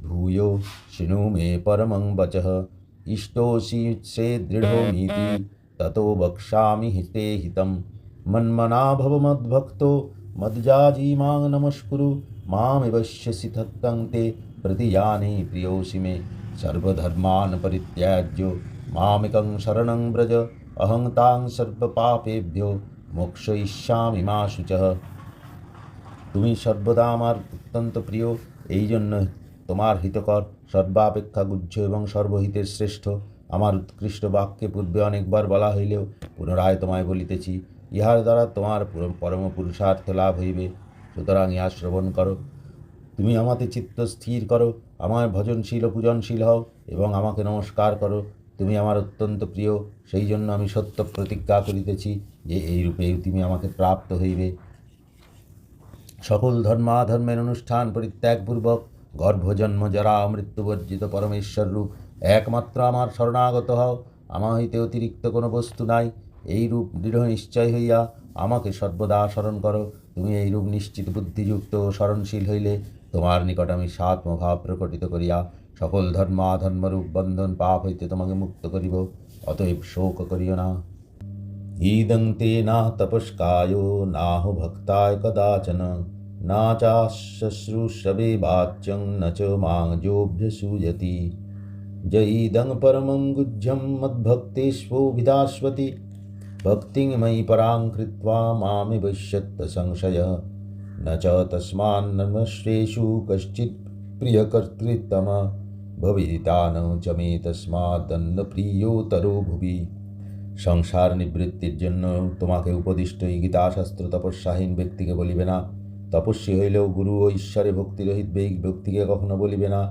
भूयो शृणु मे परमं वचः। इष्टोऽसि से दृढोऽमीति ततो वक्ष्यामि हिते हितं। मन्मना भव मद्भक्तो मद्याजी मां नमस्कुरु। मामिवश्यसि तत्तं ते प्रतिजाने प्रियोऽसि मे। सर्वधर्मान् परित्याज्य मामेकं शरणं व्रज। अहं तां सर्वपापेभ्यो मोक्षयिष्यामि मा शुचः। তুমি সর্বদা আমার অত্যন্ত প্রিয়, এই জন্য তোমার হিতকর সর্বাপেক্ষা গুহ্য এবং সর্বহিতের শ্রেষ্ঠ আমার উৎকৃষ্ট বাক্যে পূর্বে অনেকবার বলা হইলেও পুনরায় তোমায় বলিতেছি, ইহার দ্বারা তোমার পরম পুরুষার্থ লাভ হইবে। সুতরাং ইহা শ্রবণ করো। তুমি আমাতে চিত্ত স্থির করো, আমার ভজনশীল ও পূজনশীল হও এবং আমাকে নমস্কার করো। তুমি আমার অত্যন্ত প্রিয়, সেই জন্য আমি সত্য প্রতিজ্ঞা করিতেছি, যে এই রূপে তুমি আমাকে প্রাপ্ত হইবে। সকল ধর্মাধর্মের অনুষ্ঠান পরিত্যাগপূর্বক গর্ভজন্ম জরা মৃত্যুবর্জিত পরমেশ্বর রূপ একমাত্র আমার শরণাগত হও। আমার হইতে অতিরিক্ত কোনো বস্তু নাই। এই রূপ দৃঢ় নিশ্চয় হইয়া আমাকে সর্বদা স্মরণ করো। তুমি এই রূপ নিশ্চিত বুদ্ধিযুক্ত ও স্মরণশীল হইলে তোমার নিকট আমি সাত্মভাব প্রকটিত করিয়া সকল ধর্মাধর্মরূপ বন্ধন পাপ হইতে তোমাকে মুক্ত করিব। অতএব শোক করিও না। ईदं ते न तपस्कायो नाहो भक्ताय कदाचन न चाशुश्रूषवे वाच्यं न च मांजोऽभ्यसूयति य ईदं परमं गुह्यं मद्भक्तेष्वभिधास्वति भक्तिं मयि परां कृत्वा मामिवश्यत्त संशयः न च तस्मान्नमश्रेषु कश्चित् प्रियकर्तृत्तमः भविता न च मे तस्मादन्नप्रियोतरो भुवि। সংসার নিবৃত্তির জন্য তোমাকে উপদিষ্ট এই গীতাশাস্ত্র তপস্যাহীন ব্যক্তিকে বলিবে না। তপস্বী হইলেও গুরু ও ঈশ্বরে ভক্তিরহিত এই ব্যক্তিকে কখনো বলিবে না।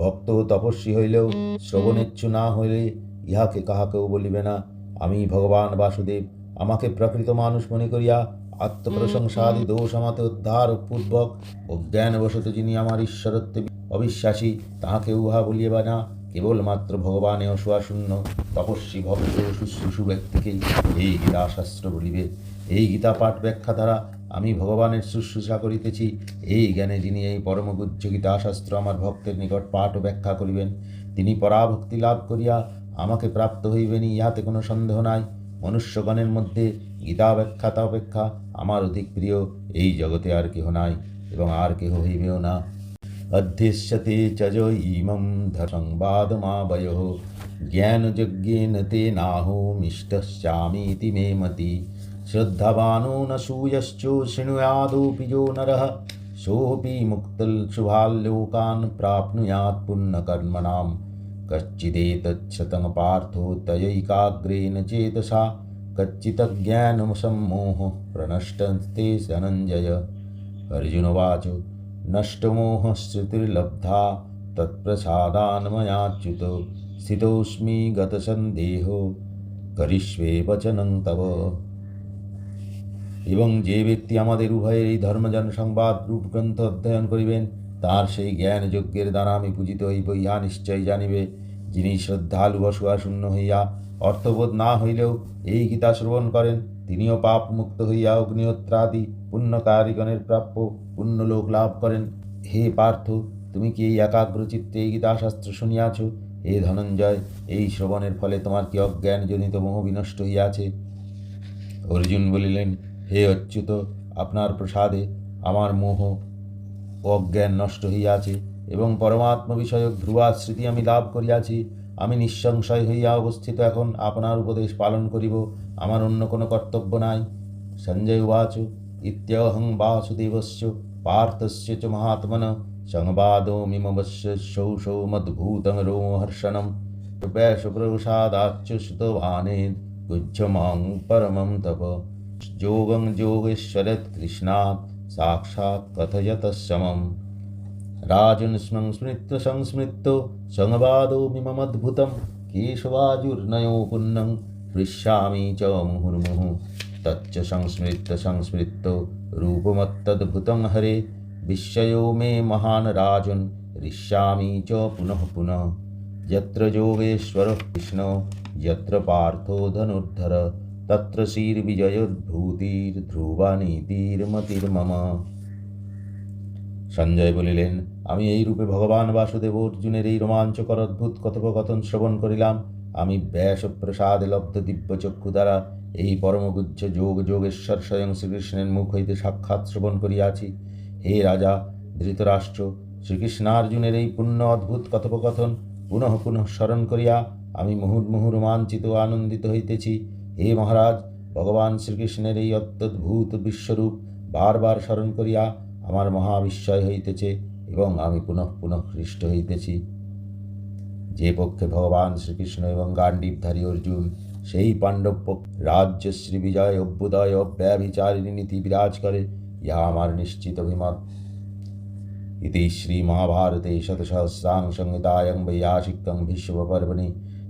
ভক্ত ও তপস্বী হইলেও শ্রবণেচ্ছু না হইলে ইহাকে কাহাকেও বলিবে না। আমি ভগবান বাসুদেব আমাকে প্রকৃত মানুষ মনে করিয়া আত্মপ্রশংসাদি দোষ আমাতে উদ্ধার পূর্বক অজ্ঞানবশত যিনি আমার ঈশ্বরত্বে অবিশ্বাসী তাহাকে উহা বলিবে না। কেবলমাত্র ভগবানে অসুয়াশূন্য তপস্বী ভক্ত শুশ্রূষু ব্যক্তিকেই এই গীতাশাস্ত্র বলিবে। এই গীতা পাঠ ব্যাখ্যা দ্বারা আমি ভগবানের শুশ্রূষা করিতেছি। এই জ্ঞানে যিনি এই পরমগুহ্য গীতাশাস্ত্র আমার ভক্তের নিকট পাঠ ও ব্যাখ্যা করিবেন তিনি পরাভক্তি লাভ করিয়া আমাকে প্রাপ্ত হইবেন, ইহাতে কোনো সন্দেহ নাই। মনুষ্যগণের মধ্যে গীতা ব্যাখ্যাতা অপেক্ষা আমার অধিক প্রিয় এই জগতে আর কেহ নাই এবং আর কেহ হইবেও না। अध्यस्यते च ज इमं धर्मसंवादमावयोः ज्ञानयज्ञेन तेनाहोमिष्टस्यामीति मे मति श्रद्धावानो न सूयश्चो शृणुयादोऽपि यो नरः सोऽपि मुक्तशुभाल्लोकान् प्राप्नुयात् पुण्यकर्मणां कच्चिदेतच्छतं पार्थो तयैकाग्रेण चेतसा कच्चिदज्ञानसम्मोहः प्रनष्टस्ते धनञ्जय। अर्जुनोवाच नष्टमोहश्रुतिर्लब्धा तत्प्रसादान्मयाच्युत स्थितोऽस्मि गतसन्देहो करिष्ये वचनं तव। এবং যে ব্যক্তি আমাদের উভয়ের এই ধর্মজন সংবাদ রূপ গ্রন্থ অধ্যয়ন করিবেন তার সেই জ্ঞান যজ্ঞের দ্বারা আমি পূজিত হইব ইহা নিশ্চয় জানিবে। যিনি শ্রদ্ধালু অসুয়াশূন্য হইয়া অর্থবোধ না হইলেও এই গীতা শ্রবণ করেন তিনিও পাপ মুক্ত হইয়া অগ্নিহোত্রাদি পুণ্যকারীগণের প্রাপ্য পুণ্যলোক লাভ করেন। হে পার্থ, তুমি কি এই একাগ্রচিত্তে এই গীতাশাস্ত্র শুনিয়াছ? হে ধনঞ্জয়, এই শ্রবণের ফলে তোমার কি অজ্ঞানজনিত মোহ বিনষ্ট হইয়াছে? অর্জুন বলিলেন, হে অচ্যুত, আপনার প্রসাদে আমার মোহ ও অজ্ঞান নষ্ট হইয়াছে এবং পরমাত্ম বিষয়ক ধ্রুবাস্মৃতি আমি লাভ করিয়াছি। আমি নিঃসংশয় হইয়া অবস্থিত এখন আপনার উপদেশ পালন করিব, আমার অন্য কোনো কর্তব্য নাই। সঞ্জয় উবাচ ইত্যহং বাসুদেবস্য পার্থস্য চ মহাত্মনঃ সংবাদোমিমবশ্য শৌশৌ মদ্ভূতং রোমহর্ষণম ব্যাসপ্রসাদাচ্চ শ্রুতবানেন গুহ্যমাং পরমং তপ যোগং যোগেশ্বরৎ কৃষ্ণাৎ সাক্ষাৎ কথয়ত সমম। রাজন সংস্মৃত্য সংস্মৃত্য সংবাদোমিমদ্ভুতম কেশবাজুর্নयो পুণ্যং হৃষ্যামি চ মুহুর্মুহু তচ্চ সংস্মৃত্য সংস্মৃত্য রূপমত্তদ্ভুতং হরে বিস্মयो मे महान् राजन् हृष्यामि च पुनः पुनः। यत्र योगेश्वरः कृष्णो यत्र पार्थो धनुर्धर तत्र শ্রীর্বিজয়োদ্ভূতির্ধ্রুবানীতির্মতির্মম। সঞ্জয় বলিলেন, আমি এই রূপে ভগবান বাসুদেব অর্জুনের এই রোমাঞ্চকর অদ্ভুত কথোপকথন শ্রবণ করিলাম। আমি ব্যাসপ্রসাদে লব্ধ দিব্যচক্ষু দ্বারা এই পরমগুহ্য যোগ যোগেশ্বর স্বয়ং শ্রীকৃষ্ণের মুখ হইতে সাক্ষাৎ শ্রবণ করিয়াছি। হে রাজা ধৃতরাষ্ট্র, শ্রীকৃষ্ণার্জুনের এই পুণ্য অদ্ভুত কথোপকথন পুনঃ পুনঃ স্মরণ করিয়া আমি মুহুর্মুহু রোমাঞ্চিত ও আনন্দিত হইতেছি। হে মহারাজ, ভগবান শ্রীকৃষ্ণের এই অত্যদ্ভুত বিশ্বরূপ বারবার স্মরণ করিয়া আমার মহাবিস্ময় হইতেছে এবং আমি পুনঃ পুনঃ হৃষ্ট হইতেছি। যে পক্ষে ভগবান শ্রীকৃষ্ণ এবং গাণ্ডীবধারী অর্জুন সেই পাণ্ডব রাজ্যশ্রী বিজয় অভ্যুদয় অব্যভিচারিণী নীতি বিরাজ করে, ইহা আমার নিশ্চিত অভিমত। ইতি শ্রীমহাভারতে শতসহস্রাং সংহিতায়াং বৈয়াসিকং ভীষ্মপর্বণি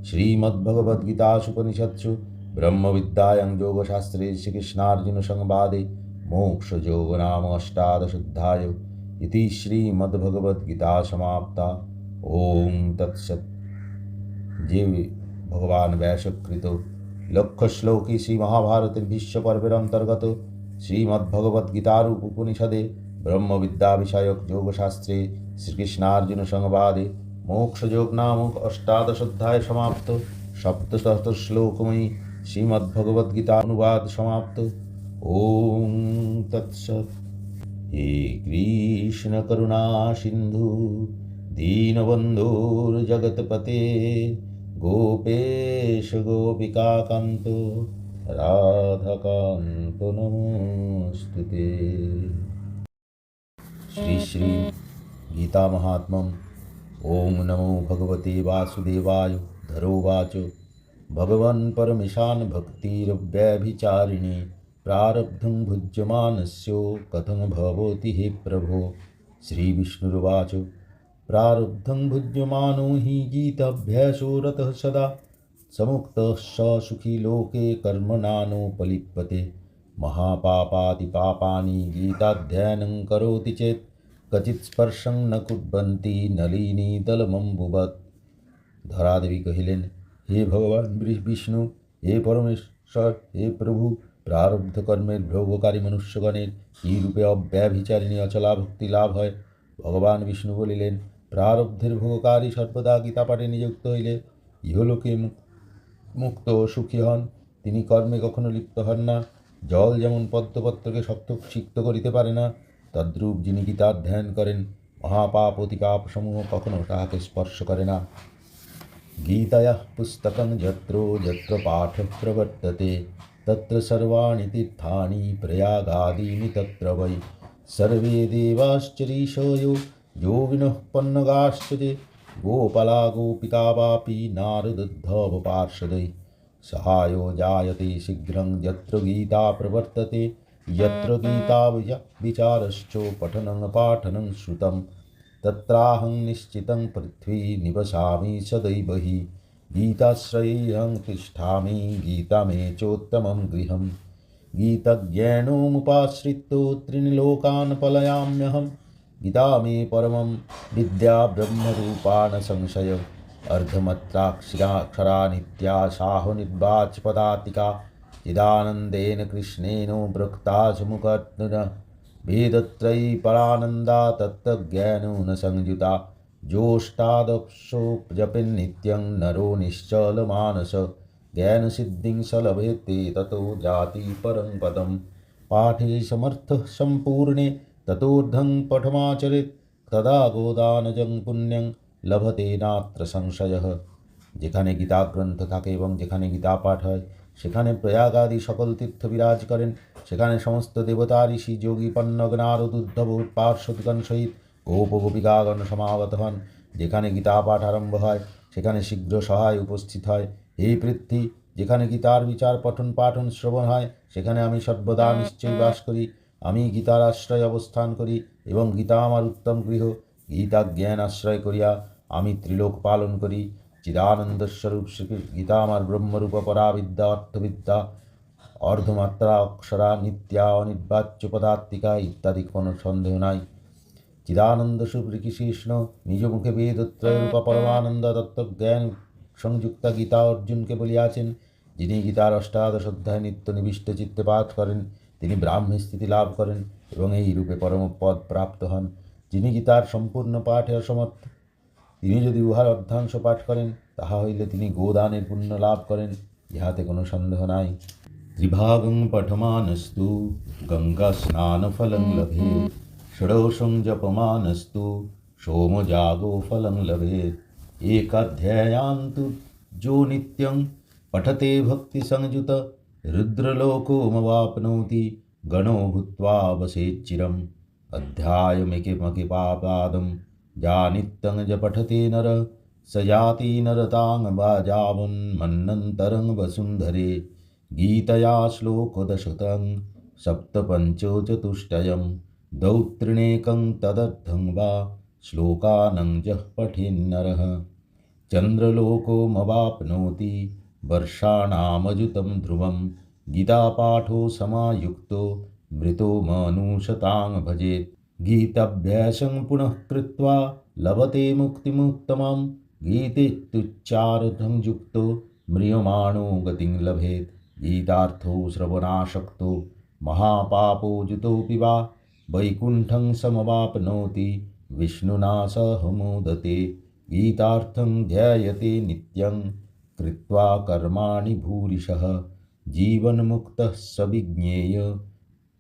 শ্রীমদ্ভগবদ্গীতাসুপনিষৎসু ब्रह्मविद्यायां योगशास्त्रे श्रीकृष्णार्जुनसंवादे मोक्षयोग नाम अष्टादशोऽध्यायो इति श्रीमद्भगवद्गीता समाप्ता। ओम तत्सत्। जे भगवान व्यासकृतो लक्ष्यश्लोकी श्री महाभारत भीष्म पर्वेर अंतर्गत श्रीमद्भगवद्गीतार उपनिषदे ब्रह्म विद्या विषयक योगशास्त्रे श्रीकृष्णार्जुन संवादे मोक्षयोग नामक अष्टादशोऽध्याय समाप्त। सप्तशत श्लोकमयी श्रीमद्भगवद्गीता अनुवाद समाप्त। ओम तत्सत्। हे कृष्ण करुणा सिंधु दीनबन्धुर्जगत्पते गोपेश गोपिकान्तो राधाकान्तो नमोस्तुते। श्री श्री गीता महात्म्यम्। ओम नमो भगवते वासुदेवाय। धरोवाच भगवन् परमेशान् भक्तिरव्यभिचारिणी प्रारब्धं भुज्यमानस्य कथं भवति हे प्रभो। श्रीविष्णुर्वाच प्रारब्धं भुज्यमानो हि गीताभ्यासो रतः सदा समुक्तः स सुखी लोके कर्मणानोपलिप्यते। महापापातिपापानि गीताध्ययनं करोति चेत् क्वचित् स्पर्शं न कुर्वन्ति नलिनी दलमम्बुवत्। धरादेवी कहिलेन, हे भगवान विष्णु, हे परमेश्वर, हे प्रभु, प्रारब्ध कर्मेर भोगकारी मनुष्यगणेर की रूपे अव्यभिचारिणी अचला भक्ति लाभ है। भगवान विष्णु बलिलेन, प्रारब्धेर भोगकारी सर्वदा गीता पाठे नियुक्त हইলে ইহলোকে মুক্ত ও সুখী হন। তিনি কর্মে কখনো লিপ্ত হন না। জল যেমন পদ্মপত্রকে শক্ত সিক্ত করিতে পারে না, তদ্রূপ যিনি গীতার ধ্যান করেন মহাপাপ অতিপাপ সমূহ কখনো তাহাকে স্পর্শ করে না। গীতায়াঃ পুস্তকং যত্র যত্র পাঠঃ প্রবর্ততে তত্র সর্বাণি তীর্থানি প্রয়াগাদীনি তত্র বৈ सर्वे देवाश्च ऋषयो योगिनः पन्नगाश्च ते गोपाला गोपिका वापि नारदोद्धव पार्षदै सहायो जायते शीघ्रं यत्र गीता प्रवर्तते यत्र गीता विचारश्च पठनं पाठनं श्रुतं तत्राहं निश्चितं पृथ्वी निवसामि सदैव हि गीताश्रयेऽहं तिष्ठामि गीता मे चोत्तमं गृहम् गीतज्ञानमुपाश्रित्य त्रीन् लोकान् पलायाम्यहं गीता मे परमं विद्या ब्रह्मरूपा न संशय अर्धमत्राक्षरा नित्या साहो निर्वाच्यपदातिका चिदानन्देन कृष्णेन वृक्ता मुखर्न वेदत्रयी परानन्दा तत्त्वज्ञानेन संयुता जोष्टादशो जपेन्नित्यं नरो निश्चलमानस ज्ञान सिद्धिं सलभेते ततो जाति परं पदं पाठे समर्थः सम्पूर्णे ततोर्धं पठमाचरेत् तदा गोदानजं पुण्यं लभते नात्र संशयः। যেখানে গীতা গ্রন্থ থাকে এবং যেখানে গীতা পাঠ হয় সেখানে প্রয়াগ আদি সকল তীর্থ বিরাজ করেন। সেখানে সমস্ত দেবতা ঋষি যোগী পন্নগ নারদ উদ্ধব পার্শ্বদগণ সহিত গোপ গোপিকাগণ সমাগত হন। যেখানে গীতা পাঠ আরম্ভ হয় সেখানে শীঘ্র সহায় উপস্থিত হয়। এই পৃথ্বী যেখানে গীতার বিচার পঠন পাঠন শ্রবণ হয় সেখানে আমি সর্বদা নিশ্চয়ই বাস করি। আমি গীতার আশ্রয় অবস্থান করি এবং গীতা আমার উত্তম গৃহ। গীতা জ্ঞান আশ্রয় করিয়া আমি ত্রিলোক পালন করি। চিদানন্দ স্বরূপ গীতা আমার ব্রহ্মরূপ পরাবিদ্যা অর্থবিদ্যা অর্ধমাত্রা অক্ষরা নিত্যা অনির্বাচ্য পদার্থিকা ইত্যাদি কোনো সন্দেহ নাই। চিদানন্দ স্বরূপ শ্রীকৃষ্ণ নিজ মুখে বেদত্রয়রূপা পরমানন্দ তত্ত্বজ্ঞান সংযুক্তা গীতা অর্জুনকে বলিয়াছেন। যিনি গীতার অষ্টাদশ অধ্যায় নিত্য নিবিষ্ট চিত্তে পাঠ করেন তিনি ব্রাহ্মী স্থিতি লাভ করেন এবং এই রূপে পরম পদ প্রাপ্ত হন। যিনি গীতার সম্পূর্ণ পাঠে অসমর্থ তিনি যদি উহার অর্ধাংশ পাঠ করেন তাহা হইলে তিনি গোদানের পুণ্য লাভ করেন, ইহাতে কোনো সন্দেহ নাই। ত্রিভাগং পঠমানস্তু গঙ্গা স্নান ফলং লভেৎ ষোড়শং জপমানস্তু সোমযাগো ফলং লভেৎ एकाध्यायान्तु जो नित्यं पठते भक्ति संयुत रुद्रलोकोमवाप्नोति गणो भूत्वा वसेच्चिरम् अध्यायमेकमकिपापादं या नित्यं ज पठते नर स याति नरताङ्गवाजावन्मन्नन्तरं वसुन्धरे गीतया श्लोकदशतं सप्तपञ्चचतुष्टयं दौत्रिणेकं तदर्थं वा श्लोकानं जः पठेन्नरः चन्द्रलोकोमवाप्नोति वर्षाणामजुतं ध्रुवं गीतापाठो समायुक्तो मृतो मनुषतां भजेत् गीताभ्यासं पुनः कृत्वा लभते मुक्तिमुत्तमं गीतेत्युच्चारणं युक्तो म्रियमाणो गतिं लभेत् गीतार्थो श्रवणासक्तो महापापो जुतोऽपि वा वैकुण्ठं समवाप्नोति विष्णुना सह मोदते गीतार्थं ध्यायते नित्यं कृत्वा कर्माणि भूरिशः जीवन्मुक्तः स विज्ञेय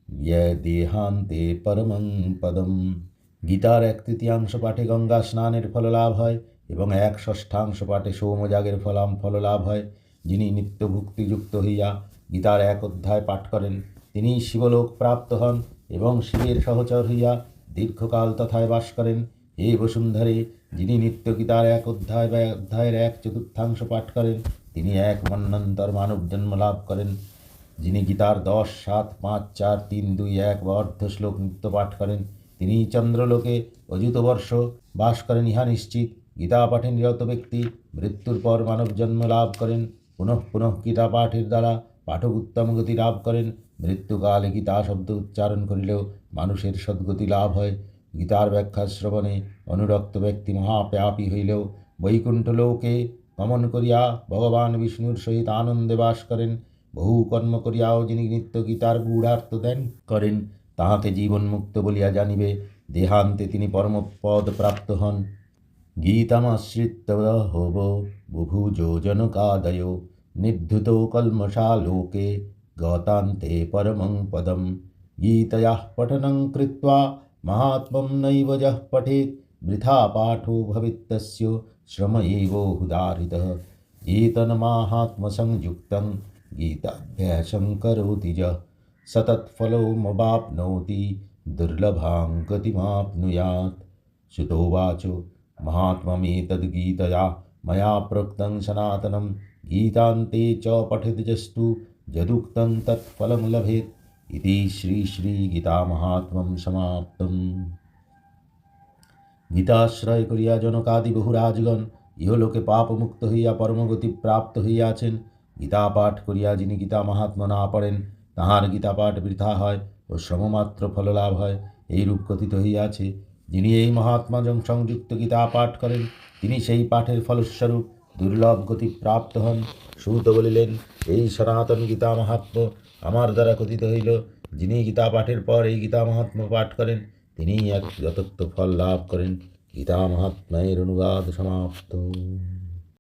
यह देहान्ते परमं পদম। গীতার 1/3 পাঠে গঙ্গা স্নানের ফল লাভ হয় এবং 1/6 পাঠে সোমযাগের ফল লাভ হয়। যিনি নিত্য ভক্তিযুক্ত হইয়া গীতার 1 অধ্যায় পাঠ করেন তিনি শিবলোক প্রাপ্ত হন এবং শিবের সহচর হইয়া দীর্ঘকাল তথায় বাস করেন। হে বসুন্ধরে, যিনি নিত্য গীতার 1 অধ্যায় বা অধ্যায়ের 1/4 পাঠ করেন তিনি এক মন্বন্তর মানব জন্ম লাভ করেন। যিনি গীতার 10, 7, 5, 4, 3, 2, 1 বা অর্ধ শ্লোক নিত্য পাঠ করেন তিনি চন্দ্রলোকে অযুত বর্ষ বাস করেন ইহা নিশ্চিত। গীতা পাঠে নিরত ব্যক্তি মৃত্যুর পর মানব জন্ম লাভ করেন। পুনঃ পুনঃ গীতা পাঠের দ্বারা পাঠক উত্তম গতি লাভ করেন। মৃত্যুকালে গীতা শব্দ উচ্চারণ করিলেও মানুষের সদ্গতি লাভ হয়। গীতার ব্যাখ্যা শ্রবণে অনুরক্ত ব্যক্তি মহাপাপী হইলেও বৈকুণ্ঠ লোকে গমন করিয়া ভগবান বিষ্ণুর সহিত আনন্দে বাস করেন। বহু কর্ম করিয়াও যিনি নিত্য গীতার গূঢ়ার্থ ধ্যান করেন তাহাকে জীবনমুক্ত বলিয়া জানিবে। দেহান্তে তিনি পরমপদ প্রাপ্ত হন। গীতামাশ্রিত্য হব বুভুজো জনকাদয় নির্ধুতো কল্মষালোকে গতান্তে পরমং পদম গীতয়াঃ পঠनं কৃত্वा महात्मं नैव यः पठेत् वृथा पाठो भवेत्तस्य श्रम एवोहुदाहृतः एतन्माहात्म्यसंयुक्तं गीताभ्यासं करोति यः सततफलमवाप्नोति दुर्लभां गतिमाप्नुयात्। श्रुतोवाच महात्म्यमेतद्गीतया मया प्रोक्तं सनातनं गीतान्ते च पठितजस्तु यदुक्तं तत्फलं लभेत् इति श्रीगीतामाहात्म्यं समाप्तम्। গীতাশ্রয় করিয়া জনকাদি বহু রাজগণ ইহলোকে পাপমুক্ত হইয়া পরমগতি প্রাপ্ত হইয়াছেন। গীতা পাঠ করিয়া যিনি গীতা মাহাত্ম্য না পড়েন তাহার গীতা পাঠ বৃথা হয় ও শ্রমমাত্র ফললাভ হয়, এইরূপ কথিত হইয়াছে। যিনি এই মহাত্মা সংযুক্ত গীতা পাঠ করেন তিনি সেই পাঠের ফলস্বরূপ দুর্লভ গতি প্রাপ্ত হন। সূত বলিলেন, এই সনাতন গীতা মাহাত্ম্য আমার দ্বারা কথিত হইল। যিনি গীতা পাঠের পর এই গীতা মাহাত্ম্য পাঠ করেন তিনি এক যথার্থ ফল লাভ করেন। গীতা মাহাত্ম্যের অনুবাদ সমাপ্ত।